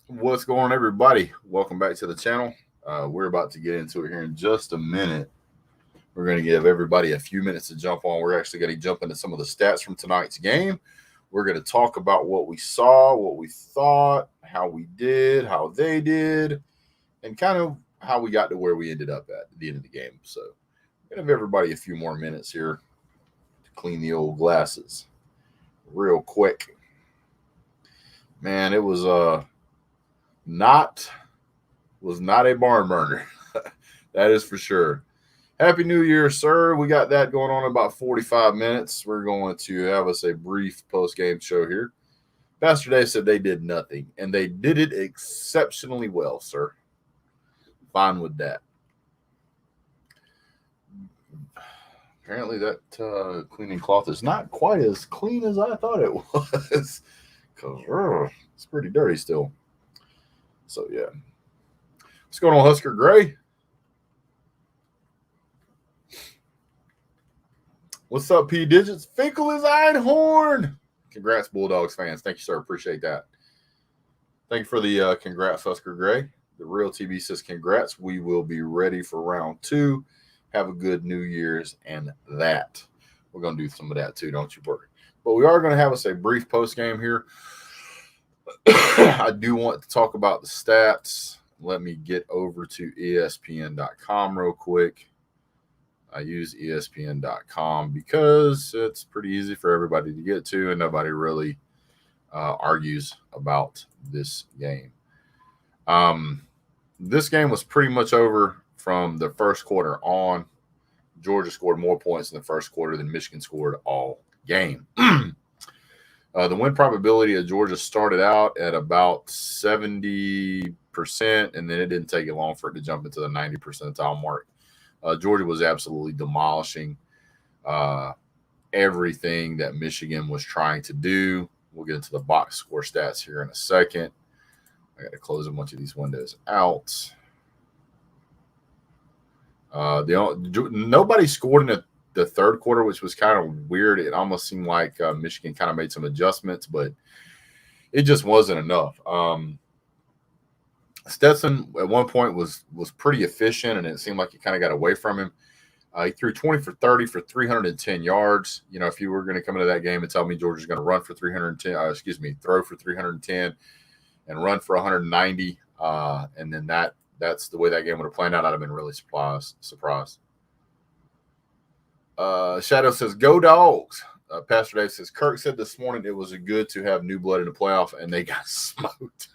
What's going on, everybody? Welcome back to the channel. We're about to get into it here in just a minute. We're going to give everybody a few minutes to jump on. We're actually going to jump into some of the stats from tonight's game. We're going to talk about what we saw, what we thought, how we did, how they did, and kind of how we got to where we ended up at the end of the game. So we're going to give everybody a few more minutes here to clean the old glasses real quick. Man, it was not a barn burner. That is for sure. Happy New Year, sir. We got that going on in about 45 minutes. We're going to have us a brief post-game show here. Pastor Dave said they did nothing, and they did it exceptionally well, sir. Fine with that. Apparently that cleaning cloth is not quite as clean as I thought it was. Because it's pretty dirty still. So, yeah. What's going on, Husker Gray? What's up, P Digits? Finkel is Einhorn. Congrats, Bulldogs fans. Thank you, sir. Appreciate that. Thank you for the congrats, Husker Gray. The real TV says congrats. We will be ready for round 2. Have a good New Year's and that. We're going to do some of that too, don't you worry. But we are going to have us a brief post game here. I do want to talk about the stats. Let me get over to ESPN.com real quick. I use ESPN.com because it's pretty easy for everybody to get to, and nobody really argues about this game. This game was pretty much over from the first quarter on. Georgia scored more points in the first quarter than Michigan scored all game. The win probability of Georgia started out at about 70%, and then it didn't take it long for it to jump into the 90 percentile mark. Georgia was absolutely demolishing everything that Michigan was trying to do. We'll get into the box score stats here in a second. I got to close a bunch of these windows out. Nobody scored in the third quarter, which was kind of weird. It almost seemed like Michigan kind of made some adjustments, but it just wasn't enough. Stetson at one point was pretty efficient, and it seemed like he kind of got away from him. He threw 20 for 30 for 310 yards. You know, if you were going to come into that game and tell me Georgia's going to run for 310, throw for 310 and run for 190, and then that's the way that game would have played out, I'd have been really surprised. Shadow says, go Dogs. Pastor Dave says, Kirk said this morning it was good to have new blood in the playoff, and they got smoked.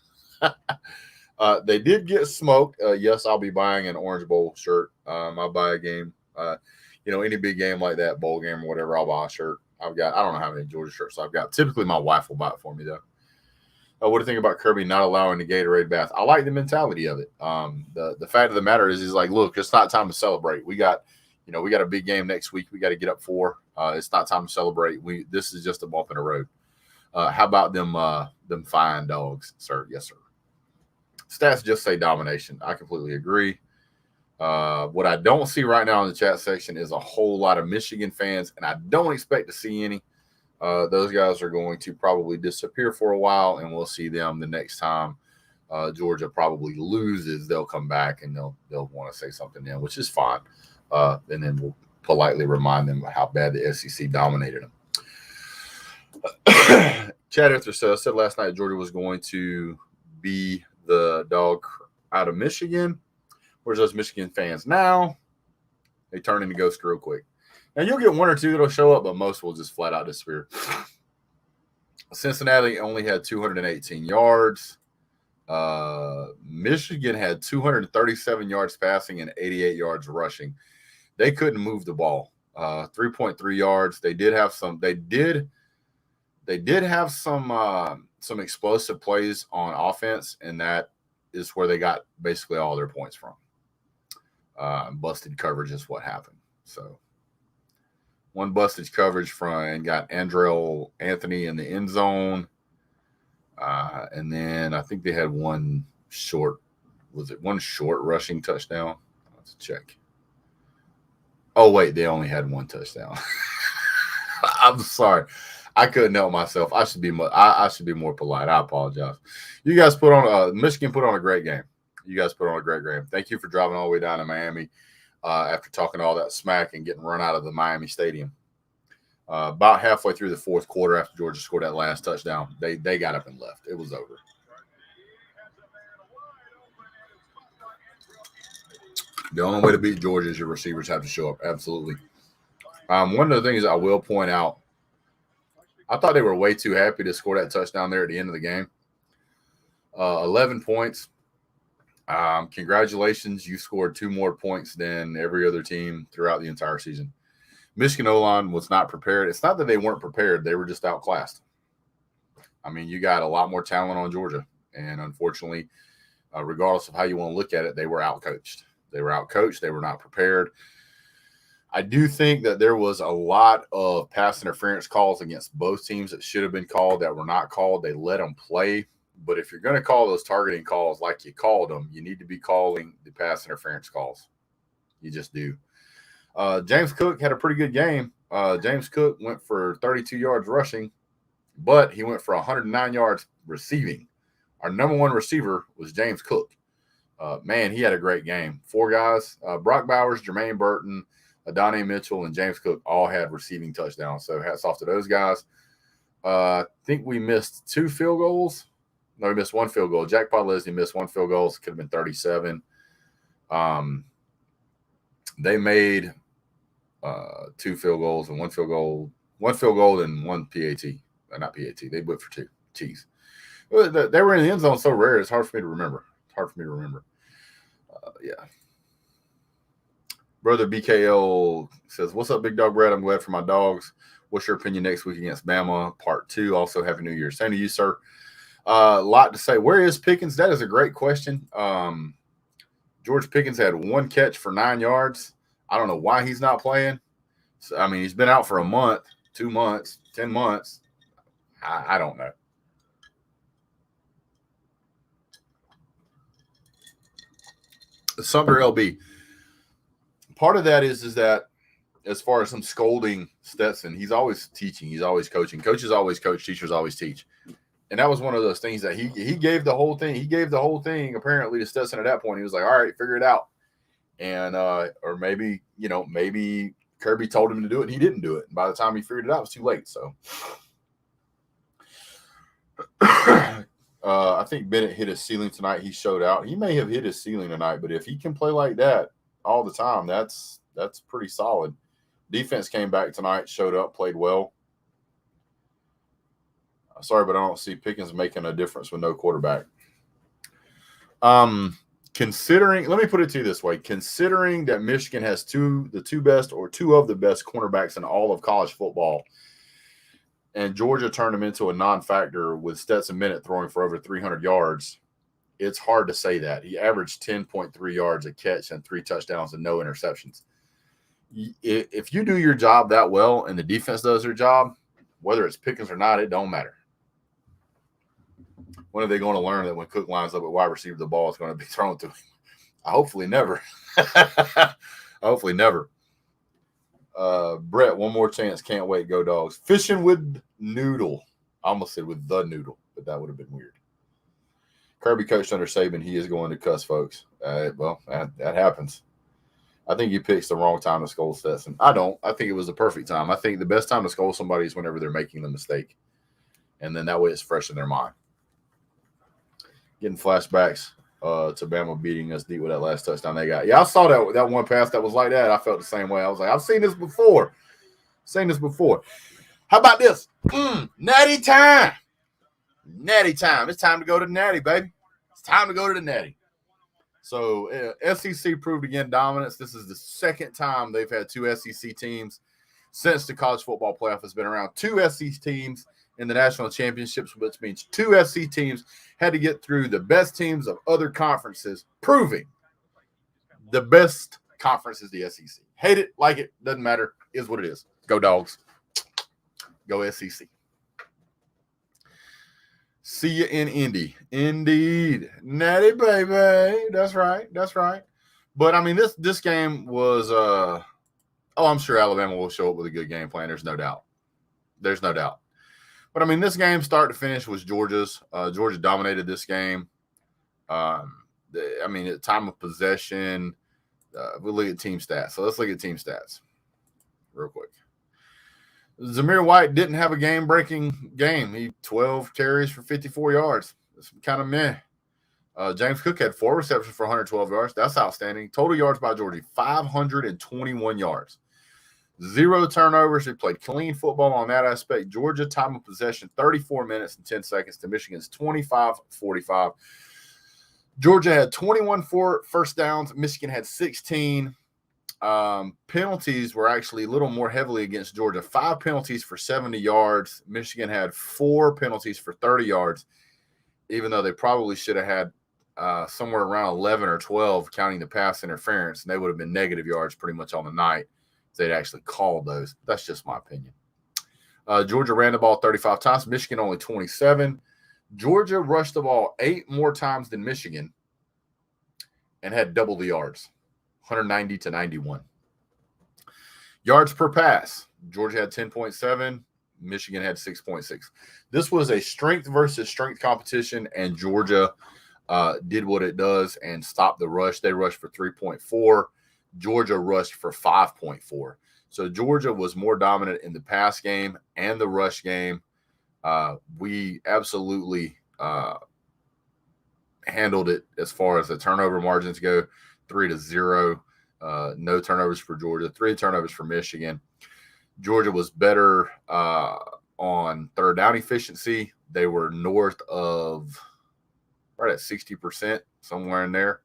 They did get smoked. Yes, I'll be buying an Orange Bowl shirt. I'll buy a game. Any big game like that, bowl game or whatever, I'll buy a shirt. I don't know how many Georgia shirts I've got. Typically, my wife will buy it for me, though. What do you think about Kirby not allowing the Gatorade bath? I like the mentality of it. The fact of the matter is he's like, look, it's not time to celebrate. We got a big game next week. We got to get up for. It's not time to celebrate. This is just a bump in the road. How about them fine dogs, sir? Yes, sir. Stats just say domination. I completely agree. What I don't see right now in the chat section is a whole lot of Michigan fans, and I don't expect to see any. Those guys are going to probably disappear for a while, and we'll see them the next time Georgia probably loses. They'll come back and they'll want to say something then, which is fine. And then we'll politely remind them how bad the SEC dominated them. Chad Arthur said last night Georgia was going to be the dog out of Michigan. Where's those Michigan fans now? They turn into ghosts real quick. Now, you'll get one or two that'll show up, but most will just flat out disappear. Cincinnati only had 218 yards. Michigan had 237 yards passing and 88 yards rushing. They couldn't move the ball. 3.3 yards. They did have some. They did have some explosive plays on offense, and that is where they got basically all their points from. Busted coverage is what happened. So one busted coverage and got Andrell Anthony in the end zone. And then I think they had one short rushing touchdown? Let's check. Oh, wait, they only had one touchdown. I'm sorry. I couldn't help myself. I should be more polite. I apologize. You guys put on Michigan put on a great game. You guys put on a great game. Thank you for driving all the way down to Miami after talking all that smack and getting run out of the Miami Stadium. About halfway through the fourth quarter, after Georgia scored that last touchdown, they got up and left. It was over. The only way to beat Georgia is your receivers have to show up. Absolutely. One of the things I will point out, I thought they were way too happy to score that touchdown there at the end of the game. 11 points. Congratulations. You scored 2 more points than every other team throughout the entire season. Michigan O-line was not prepared. It's not that they weren't prepared. They were just outclassed. I mean, you got a lot more talent on Georgia. And unfortunately, regardless of how you want to look at it, they were outcoached. They were outcoached. They were not prepared. I do think that there was a lot of pass interference calls against both teams that should have been called that were not called. They let them play. But if you're going to call those targeting calls like you called them, you need to be calling the pass interference calls. You just do. James Cook had a pretty good game. James Cook went for 32 yards rushing, but he went for 109 yards receiving. Our number one receiver was James Cook. Man, he had a great game. 4 guys, Brock Bowers, Jermaine Burton, Adonai Mitchell, and James Cook all had receiving touchdowns. So hats off to those guys. I think we missed 2 field goals. No, we missed 1 field goal. Jack Podlesny missed 1 field goal. It could have been 37. They made 2 field goals and 1 field goal and 1 PAT. Not PAT. They went for 2 T's. They were in the end zone so rare. It's hard for me to remember. Yeah. Brother BKL says, "What's up, Big Dog Brad? I'm glad for my dogs. What's your opinion next week against Bama? Part 2. Also, Happy New Year." Same to you, sir. A lot to say. Where is Pickens? That is a great question. George Pickens had 1 catch for 9 yards. I don't know why he's not playing. So, I mean, he's been out for a month, 2 months, 10 months. I don't know. Sumner LB. Part of that is that as far as him scolding Stetson, he's always teaching. He's always coaching. Coaches always coach. Teachers always teach. And that was one of those things that he gave the whole thing. He gave the whole thing apparently to Stetson at that point. He was like, all right, figure it out. And or maybe Kirby told him to do it and he didn't do it. And by the time he figured it out, it was too late. So I think Bennett hit his ceiling tonight. He showed out. He may have hit his ceiling tonight, but if he can play like that all the time, that's pretty solid. Defense came back tonight, showed up, played well. Sorry, but I don't see Pickens making a difference with no quarterback. Considering, let me put it to you this way, considering that Michigan has 2 of the best cornerbacks in all of college football, and Georgia turned him into a non-factor with Stetson Bennett throwing for over 300 yards, it's hard to say that. He averaged 10.3 yards a catch and 3 touchdowns and no interceptions. If you do your job that well and the defense does their job, whether it's Pickens or not, it don't matter. When are they going to learn that when Cook lines up at wide receiver, the ball is going to be thrown to him? Hopefully never. Hopefully never. Brett, one more chance. Can't wait. Go Dogs. Fishing with Noodle. I almost said with the Noodle, but that would have been weird. Kirby coached under Saban. He is going to cuss folks. Well, that happens. I think he picks the wrong time to scold Stetson. I don't. I think it was the perfect time. I think the best time to scold somebody is whenever they're making the mistake. And then that way it's fresh in their mind. Getting flashbacks to Bama beating us deep with that last touchdown they got. Yeah, I saw that one pass that was like that. I felt the same way. I was like, I've seen this before. How about this? Natty time. Natty time. It's time to go to the Natty, baby. It's time to go to the Natty. So SEC proved again dominance. This is the second time they've had 2 SEC teams since the college football playoff has been around. 2 SEC teams in the national championships, which means 2 SEC teams had to get through the best teams of other conferences, proving the best conference is the SEC. Hate it, like it, doesn't matter, is what it is. Go Dogs. Go SEC. See you in Indy. Indeed. Natty, baby. That's right. But, I mean, this game was I'm sure Alabama will show up with a good game plan. There's no doubt. But, I mean, this game start to finish was Georgia's. Georgia dominated this game. At time of possession, we'll look at team stats. So let's look at team stats real quick. Zamir White didn't have a game-breaking game. He 12 carries for 54 yards. It's kind of meh. James Cook had 4 receptions for 112 yards. That's outstanding. Total yards by Georgia, 521 yards. 0 turnovers. They played clean football on that aspect. Georgia, time of possession, 34 minutes and 10 seconds to Michigan's 25-45. Georgia had 21 first downs. Michigan had 16. Penalties were actually a little more heavily against Georgia. 5 penalties for 70 yards. Michigan had 4 penalties for 30 yards, even though they probably should have had somewhere around 11 or 12 counting the pass interference, and they would have been negative yards pretty much on the night if they'd actually called those. That's just my opinion. Georgia ran the ball 35 times. Michigan only 27. Georgia rushed the ball 8 more times than Michigan and had double the yards, 190 to 91. Yards per pass. Georgia had 10.7. Michigan had 6.6. This was a strength versus strength competition, and Georgia did what it does and stopped the rush. They rushed for 3.4. Georgia rushed for 5.4. So Georgia was more dominant in the pass game and the rush game. We absolutely handled it as far as the turnover margins go, 3-0. No turnovers for Georgia, 3 turnovers for Michigan. Georgia was better on third down efficiency. They were north of right at 60%, somewhere in there.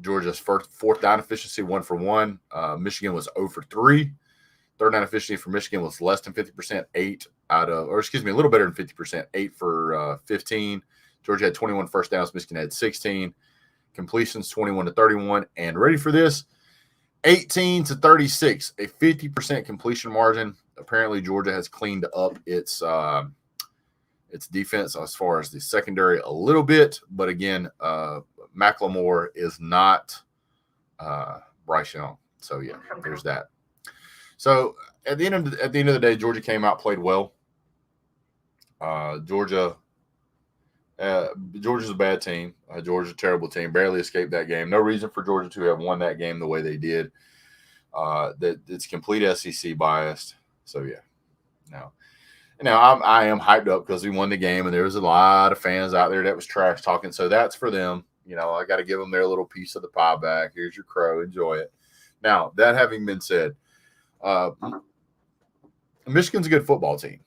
Georgia's fourth down efficiency, 1 for 1. Michigan was 0 for 3. Third down efficiency for Michigan was less than 50%, a little better than 50%, 8 for 15. Georgia had 21 first downs. Michigan had 16. Completions, 21 to 31. And ready for this, 18 to 36, a 50% completion margin. Apparently, Georgia has cleaned up its defense as far as the secondary a little bit. But again, McLemore is not Bryce Young. So, yeah, there's that. So at the end of the day, Georgia came out, played well. Georgia's a bad team. Georgia's a terrible team. Barely escaped that game. No reason for Georgia to have won that game the way they did. That it's complete SEC biased. So yeah, no. I am hyped up because we won the game, and there was a lot of fans out there that was trash talking. So that's for them. I got to give them their little piece of the pie back. Here's your crow. Enjoy it. Now, that having been said, Michigan's a good football team.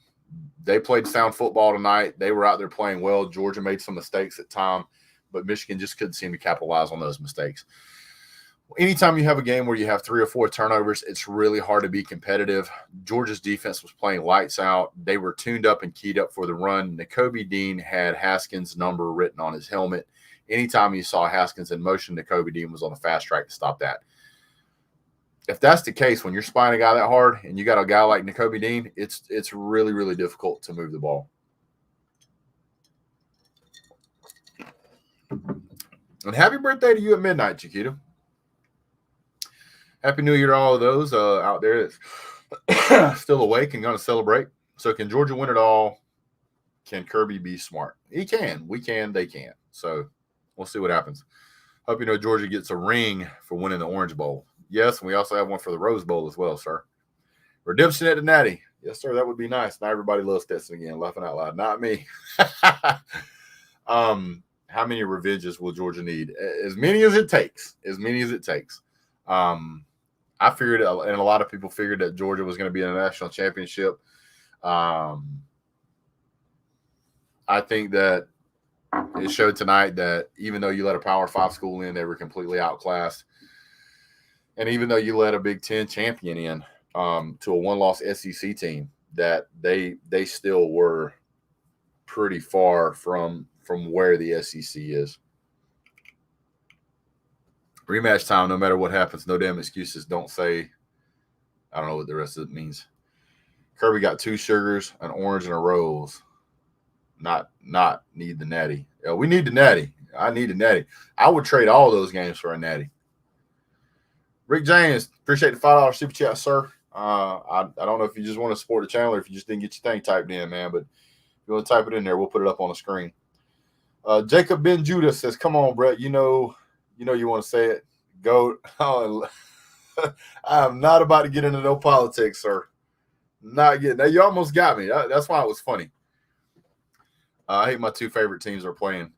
They played sound football tonight. They were out there playing well. Georgia made some mistakes at time, but Michigan just couldn't seem to capitalize on those mistakes. Anytime you have a game where you have 3 or 4 turnovers, it's really hard to be competitive. Georgia's defense was playing lights out. They were tuned up and keyed up for the run. Nakobe Dean had Haskins' number written on his helmet. Anytime you saw Haskins in motion, Nakobe Dean was on the fast track to stop that. If that's the case, when you're spying a guy that hard and you got a guy like Nakobe Dean, it's really, really difficult to move the ball. And happy birthday to you at midnight, Chiquita. Happy New Year to all of those out there that's still awake and going to celebrate. So can Georgia win it all? Can Kirby be smart? He can. We can. They can. So we'll see what happens. Hope you know Georgia gets a ring for winning the Orange Bowl. Yes, and we also have one for the Rose Bowl as well, sir. Redemption at the Natty. Yes, sir. That would be nice. Now everybody loves Stetson again. Laughing out loud. Not me. How many revenges will Georgia need? As many as it takes. I figured, and a lot of people figured, that Georgia was going to be in a national championship. I think that it showed tonight that even though you let a Power 5 school in, they were completely outclassed. And even though you let a Big Ten champion in to a one-loss SEC team, that they still were pretty far from where the SEC is. Rematch time, no matter what happens, no damn excuses. Don't say, I don't know what the rest of it means. Kirby got 2 sugars, an orange, and a rose. Not need the natty. Yeah, we need the natty. I need the natty. I would trade all those games for a natty. Rick James, appreciate the $5 super chat, sir. I don't know if you just want to support the channel or if you just didn't get your thing typed in, man. But if you want to type it in there, we'll put it up on the screen. Jacob Ben Judah says, "Come on, Brett. You know you want to say it. Go." Oh, I'm not about to get into no politics, sir. Not getting that. You almost got me. That's why it was funny. I hate my two favorite teams are playing.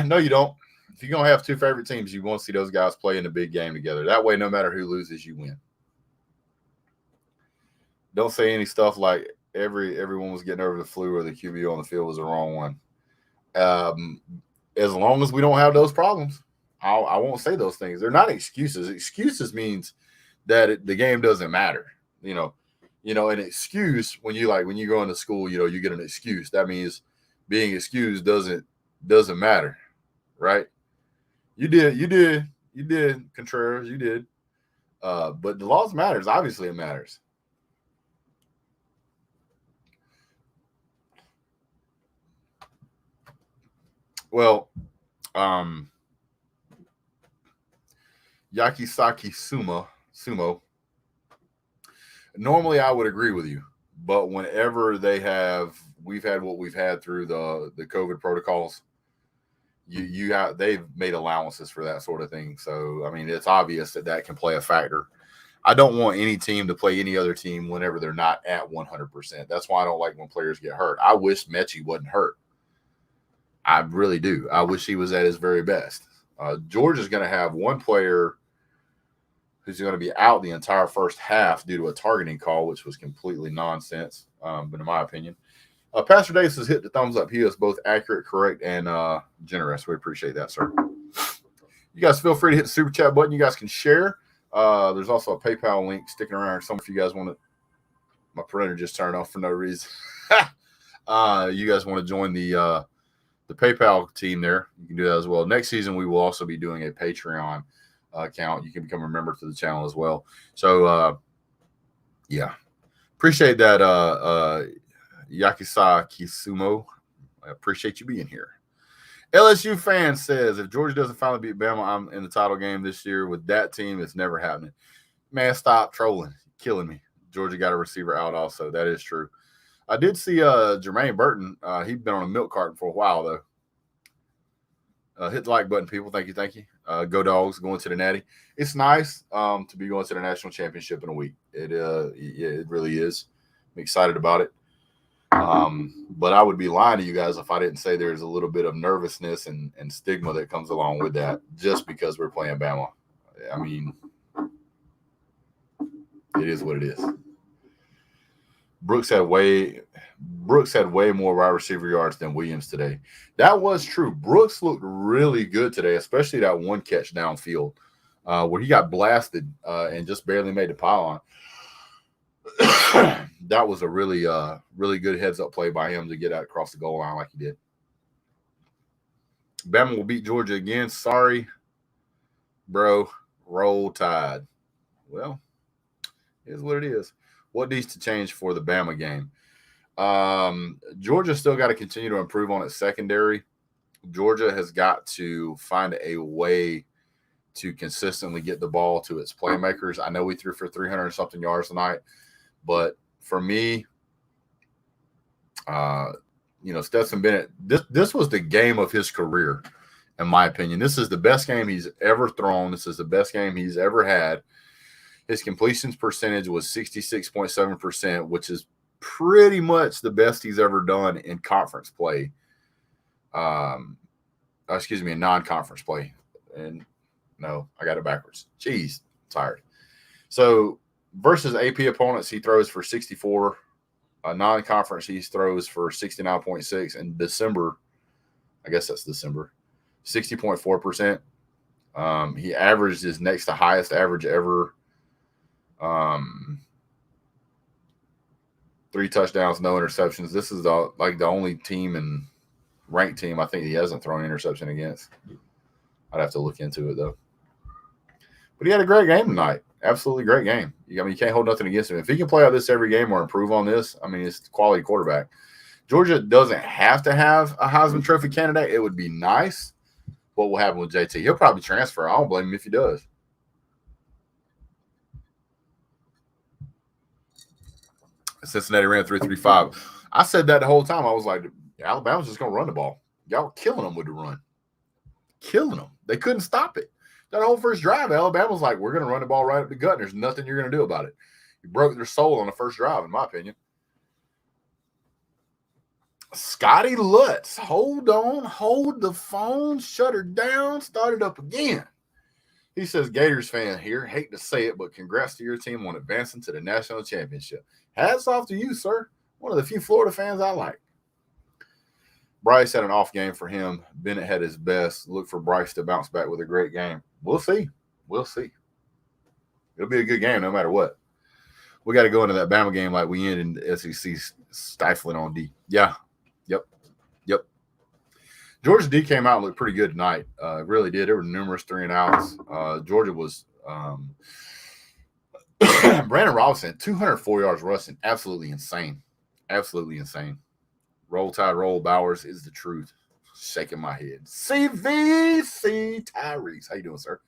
No, you don't. If you're gonna have two favorite teams, you want to see those guys play in a big game together. That way, no matter who loses, you win. Don't say any stuff like everyone was getting over the flu or the QB on the field was the wrong one. As long as we don't have those problems, I won't say those things. They're not excuses. Excuses means that the game doesn't matter. An excuse when you go into school, you get an excuse. That means being excused doesn't matter, right? You did, Contreras, you did. But the loss matters. Obviously, it matters. Well, Yakisaki Sumo. Normally, I would agree with you, but whenever we've had what we've had through the COVID protocols, they've made allowances for that sort of thing. So, I mean, it's obvious that can play a factor. I don't want any team to play any other team whenever they're not at 100%. That's why I don't like when players get hurt. I wish Mechie wasn't hurt. I really do. I wish he was at his very best. Georgia's going to have one player who's going to be out the entire first half due to a targeting call, which was completely nonsense, but in my opinion. Pastor Davis has hit the thumbs up. He is both accurate, correct, and generous. We appreciate that, sir. You guys feel free to hit the super chat button. You guys can share. There's also a PayPal link sticking around. Some if you guys want to. My printer just turned off for no reason. You guys want to join the PayPal team there, you can do that as well. Next season, we will also be doing a Patreon account. You can become a member to the channel as well. So, yeah. Appreciate that, Yakisa Kisumo. I appreciate you being here. LSU fan says, if Georgia doesn't finally beat Bama, I'm in the title game this year with that team. It's never happening. Man, stop trolling. You're killing me. Georgia got a receiver out also. That is true. I did see Jermaine Burton. He'd been on a milk carton for a while, though. Hit the like button, people. Thank you. Go Dogs going to the Natty. It's nice to be going to the national championship in a week. It really is. I'm excited about it. But I would be lying to you guys if I didn't say there's a little bit of nervousness and stigma that comes along with that just because we're playing Bama. I mean, it is what it is. Brooks had way more wide receiver yards than Williams today. That was true. Brooks looked really good today, especially that one catch downfield where he got blasted and just barely made the pylon. That was a really good heads-up play by him to get out across the goal line like he did. Bama will beat Georgia again. Sorry, bro. Roll Tide. Well, here's what it is. What needs to change for the Bama game? Georgia still got to continue to improve on its secondary. Georgia has got to find a way to consistently get the ball to its playmakers. I know we threw for 300-something yards tonight, but for me, Stetson Bennett, this was the game of his career, in my opinion. This is the best game he's ever thrown. This is the best game he's ever had. His completions percentage was 66.7%, which is pretty much the best he's ever done in conference play. In non-conference play. And no, I got it backwards. Jeez, tired. So versus AP opponents, he throws for 64. Non-conference, he throws for 69.6. In December, I guess that's December, 60.4%. He averaged his next to highest average ever. 3 touchdowns, no interceptions. This is the only team and ranked team I think he hasn't thrown an interception against. I'd have to look into it though. But he had a great game tonight. Absolutely great game. You can't hold nothing against him. If he can play out this every game or improve on this, it's quality quarterback. Georgia doesn't have to have a Heisman Trophy candidate. It would be nice. What will happen with JT? He'll probably transfer. I don't blame him if he does. Cincinnati ran 3.35. I said that the whole time. I was like, Alabama's just going to run the ball. Y'all were killing them with the run. Killing them. They couldn't stop it. That whole first drive, Alabama was like, we're going to run the ball right up the gut, and there's nothing you're going to do about it. You broke their soul on the first drive, in my opinion. Scotty Lutz, hold on, hold the phone, shut her down, start it up again. He says, Gators fan here, hate to say it, but congrats to your team on advancing to the national championship. Hats off to you, sir. One of the few Florida fans I like. Bryce had an off game for him. Bennett had his best. Look for Bryce to bounce back with a great game. We'll see. We'll see. It'll be a good game no matter what. We got to go into that Bama game like we ended in the SEC stifling on D. Yeah. Yep. Georgia D came out and looked pretty good tonight. Really did. There were numerous 3-and-outs. Georgia was Brandon Robinson, 204 yards rushing. Absolutely insane. Absolutely insane. Roll Tide, roll Bowers is the truth. Shaking my head. CVC Tyrese. How you doing, sir?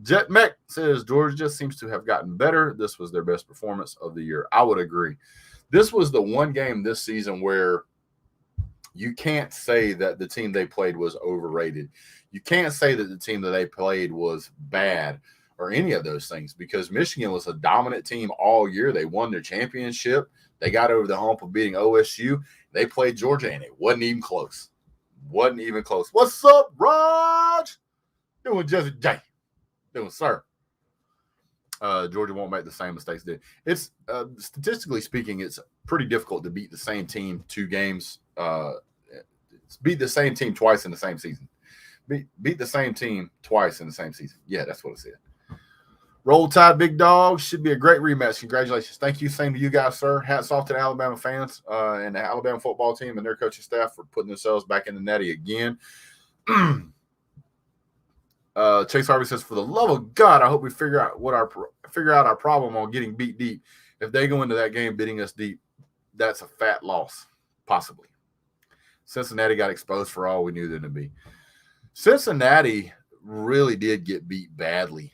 Jet Mech says Georgia just seems to have gotten better. This was their best performance of the year. I would agree. This was the one game this season where you can't say that the team they played was overrated. You can't say that the team that they played was bad or any of those things because Michigan was a dominant team all year. They won their championship. They got over the hump of beating OSU. They played Georgia, and it wasn't even close. Wasn't even close. What's up, Raj? Doing Jesse J. Doing, sir. Georgia won't make the same mistakes they did. It's statistically speaking, it's pretty difficult to beat the same team 2 games. Beat the same team twice in the same season. Beat the same team twice in the same season. Yeah, that's what it said. Roll Tide, big dog. Should be a great rematch. Congratulations. Thank you. Same to you guys, sir. Hats off to the Alabama fans and the Alabama football team and their coaching staff for putting themselves back in the natty again. Chase Harvey says, for the love of God, I hope we figure out our problem on getting beat deep. If they go into that game beating us deep, that's a fat loss, possibly. Cincinnati got exposed for all we knew them to be. Cincinnati really did get beat badly.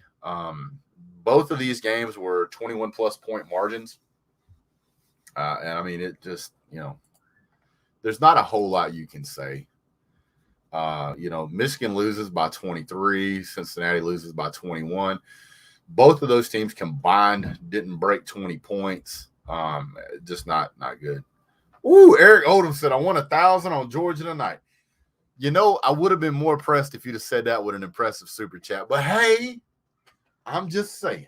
Both of these games were 21-plus point margins. And, I mean, it just, there's not a whole lot you can say. Michigan loses by 23. Cincinnati loses by 21. Both of those teams combined didn't break 20 points. Just not good. Ooh, Eric Odom said, I won 1,000 on Georgia tonight. I would have been more impressed if you'd have said that with an impressive super chat. But, hey, I'm just saying.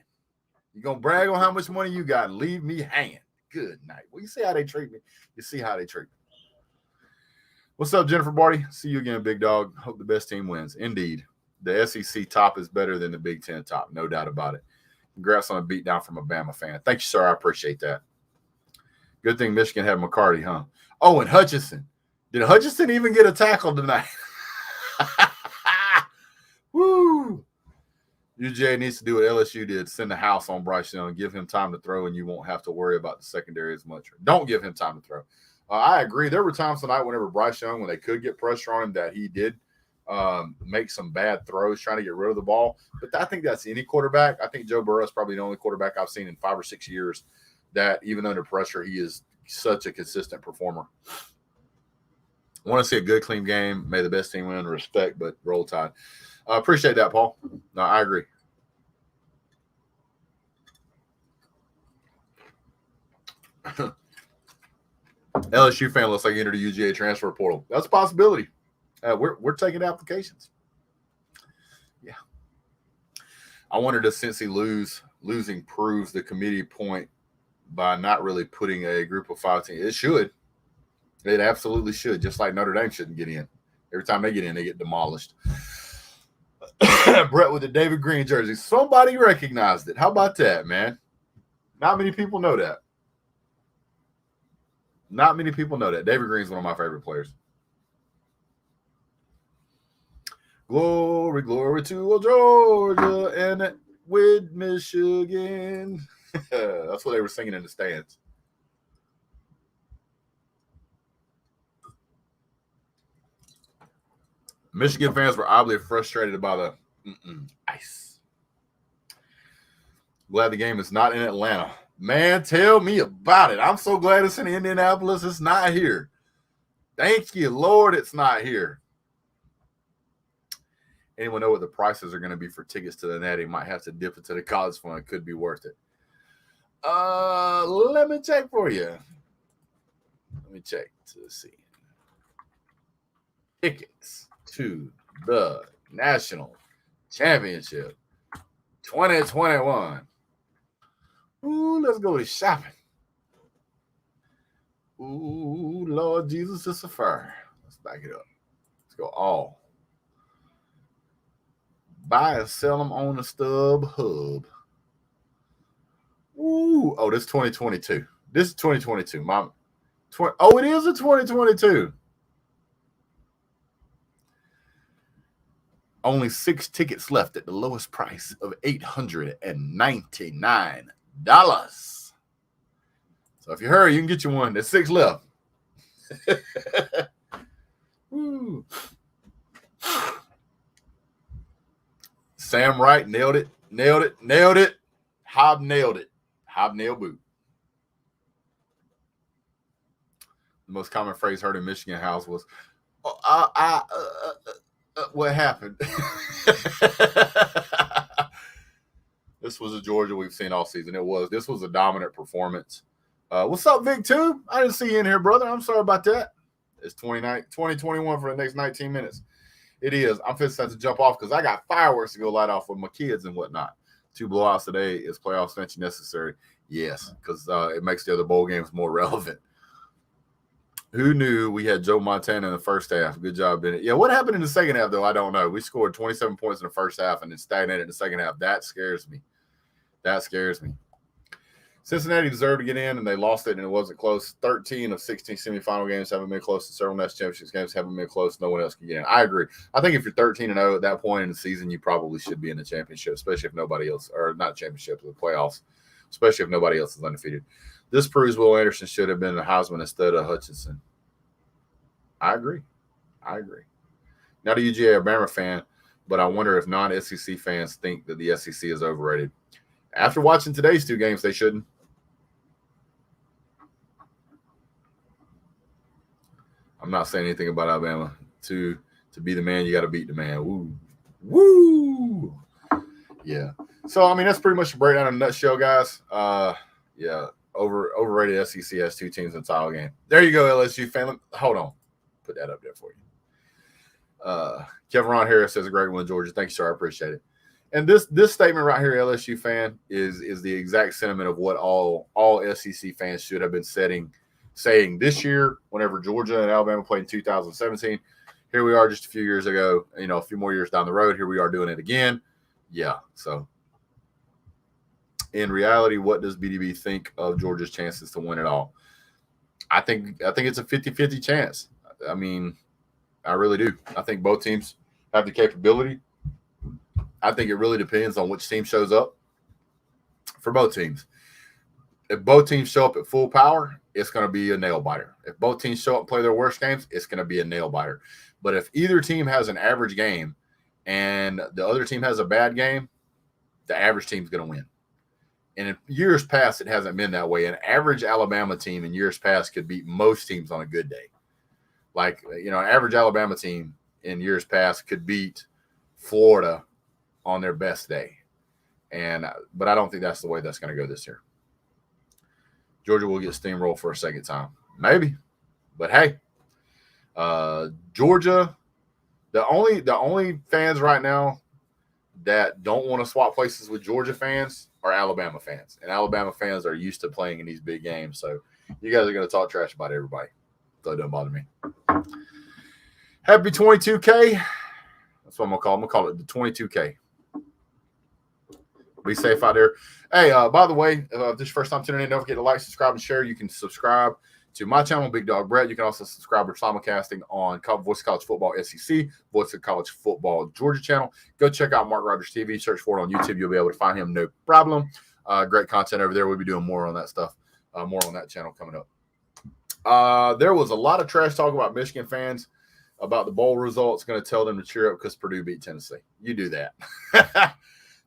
You're going to brag on how much money you got and leave me hanging. Good night. Well, you see how they treat me. You see how they treat me. What's up, Jennifer Barty? See you again, big dog. Hope the best team wins. Indeed. The SEC top is better than the Big Ten top. No doubt about it. Congrats on a beatdown from a Bama fan. Thank you, sir. I appreciate that. Good thing Michigan had McCarty, huh? Oh, and Hutchinson. Did Hutchinson even get a tackle tonight? Woo! UGA needs to do what LSU did. Send the house on Bryce Young. Give him time to throw, and you won't have to worry about the secondary as much. Don't give him time to throw. I agree. There were times tonight whenever Bryce Young, when they could get pressure on him, that he did make some bad throws trying to get rid of the ball. But I think that's any quarterback. I think Joe Burrow is probably the only quarterback I've seen in 5 or 6 years that even under pressure, he is such a consistent performer. I want to see a good, clean game. May the best team win. Respect, but roll tide. Appreciate that, Paul. No, I agree. LSU fan looks like he entered the UGA transfer portal. That's a possibility. We're taking applications. Yeah. I wonder, does Cincy losing proves the committee point by not really putting a group of 5 teams? It should. It absolutely should. Just like Notre Dame shouldn't get in. Every time they get in, they get demolished. Brett with the David Green jersey. Somebody recognized it. How about that, man? Not many people know that. Not many people know that. David Green's one of my favorite players. Glory, glory to Georgia and with Michigan. That's what they were singing in the stands. Michigan fans were oddly frustrated by the ice. Glad the game is not in Atlanta. Man, tell me about it. I'm so glad it's in Indianapolis. It's not here. Thank you, Lord, it's not here. Anyone know what the prices are going to be for tickets to the Natty? Might have to dip into the college fund. Could be worth it. Let me check for you. Let me check to see. Tickets to the National Championship 2021. Ooh, let's go to shopping. Ooh, Lord Jesus, it's a fire. Let's back it up. Let's go all. Buy and sell them on the Stub Hub. Ooh, oh, this is 2022. This is 2022. Oh, it is a 2022. Only 6 tickets left at the lowest price of $899. So if you hurry, you can get you one. There's 6 left. Woo. Sam Wright nailed it. Hobnailed it. Hobnail boot. The most common phrase heard in Michigan house was, what happened? This was a Georgia we've seen all season. This was a dominant performance. What's up, Vic 2? I didn't see you in here, brother. I'm sorry about that. It's 2021 for the next 19 minutes. It is. I'm fixing to jump off because I got fireworks to go light off with my kids and whatnot. 2 blowouts today. Is playoff extension necessary? Yes, because it makes the other bowl games more relevant. Who knew we had Joe Montana in the first half? Good job, Bennett. Yeah, what happened in the second half, though? I don't know. We scored 27 points in the first half and then stagnated in the second half. That scares me. Cincinnati deserved to get in, and they lost it, and it wasn't close. 13 of 16 semifinal games haven't been close, and several national championship games haven't been close. No one else can get in. I agree. I think if you're 13-0 at that point in the season, you probably should be in the championship, especially if nobody else – or not championship, the playoffs, especially if nobody else is undefeated. This proves Will Anderson should have been the Heisman instead of Hutchinson. I agree. Not a UGA or Bama fan, but I wonder if non-SEC fans think that the SEC is overrated. After watching today's 2 games, they shouldn't. I'm not saying anything about Alabama. To be the man, you got to beat the man. Woo! Yeah. So, I mean, that's pretty much a breakdown in a nutshell, guys. Yeah, overrated SEC has 2 teams in the title game. There you go, LSU fan. Hold on. Put that up there for you. Kevin Ron Harris says a great one, Georgia. Thank you, sir. I appreciate it. And this statement right here, LSU fan, is the exact sentiment of what all SEC fans should have been saying this year whenever Georgia and Alabama played in 2017. Here we are just a few years ago, a few more years down the road. Here we are doing it again. Yeah, so in reality, what does BDB think of Georgia's chances to win it all? I think it's a 50-50 chance. I mean, I really do. I think both teams have the capability. I think it really depends on which team shows up for both teams. If both teams show up at full power, it's going to be a nail biter. If both teams show up and play their worst games, it's going to be a nail biter. But if either team has an average game and the other team has a bad game, the average team's going to win. And in years past, it hasn't been that way. An average Alabama team in years past could beat most teams on a good day. Like, an average Alabama team in years past could beat Florida on their best day. But I don't think that's the way that's going to go this year. Georgia will get steamrolled for a second time. Maybe. But hey, Georgia, the only fans right now that don't want to swap places with Georgia fans are Alabama fans. And Alabama fans are used to playing in these big games. So you guys are going to talk trash about everybody. So it doesn't bother me. Happy 22K. That's what I'm going to call it. I'm going to call it the 22K. Be safe out there. Hey, by the way, if this is your first time tuning in, don't forget to like, subscribe, and share. You can subscribe to my channel, Big Dog Brett. You can also subscribe to simulcasting on Voice of College Football SEC, Voice of College Football Georgia channel. Go check out Mark Rogers TV. Search for it on YouTube. You'll be able to find him, no problem. Great content over there. We'll be doing more on that stuff, more on that channel coming up. There was a lot of trash talk about Michigan fans about the bowl results. Going to tell them to cheer up because Purdue beat Tennessee. You do that.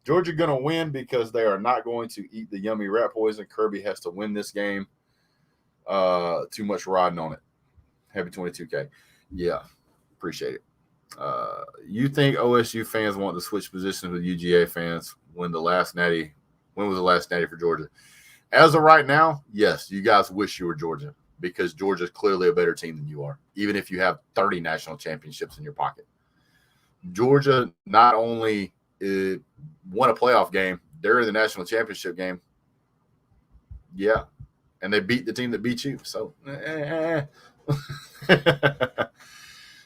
Georgia going to win because they are not going to eat the yummy rat poison. Kirby has to win this game. Too much riding on it. Happy 22K. Yeah, appreciate it. You think OSU fans want to switch positions with UGA fans when was the last natty for Georgia? As of right now, yes, you guys wish you were Georgia because Georgia is clearly a better team than you are, even if you have 30 national championships in your pocket. Georgia not only won a playoff game, they're in the national championship game. Yeah, and they beat the team that beat you. So,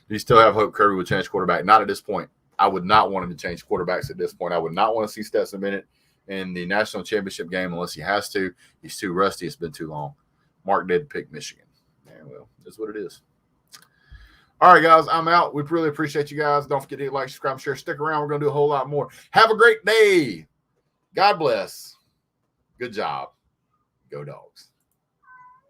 you still have hope Kirby would change quarterback. Not at this point. I would not want him to change quarterbacks at this point. I would not want to see Stetson Bennett in the national championship game unless he has to. He's too rusty. It's been too long. Mark did pick Michigan. Yeah, well, that's what it is. All right, guys, I'm out. We really appreciate you guys. Don't forget to hit like, subscribe, share. Stick around. We're going to do a whole lot more. Have a great day. God bless. Good job. Go Dogs.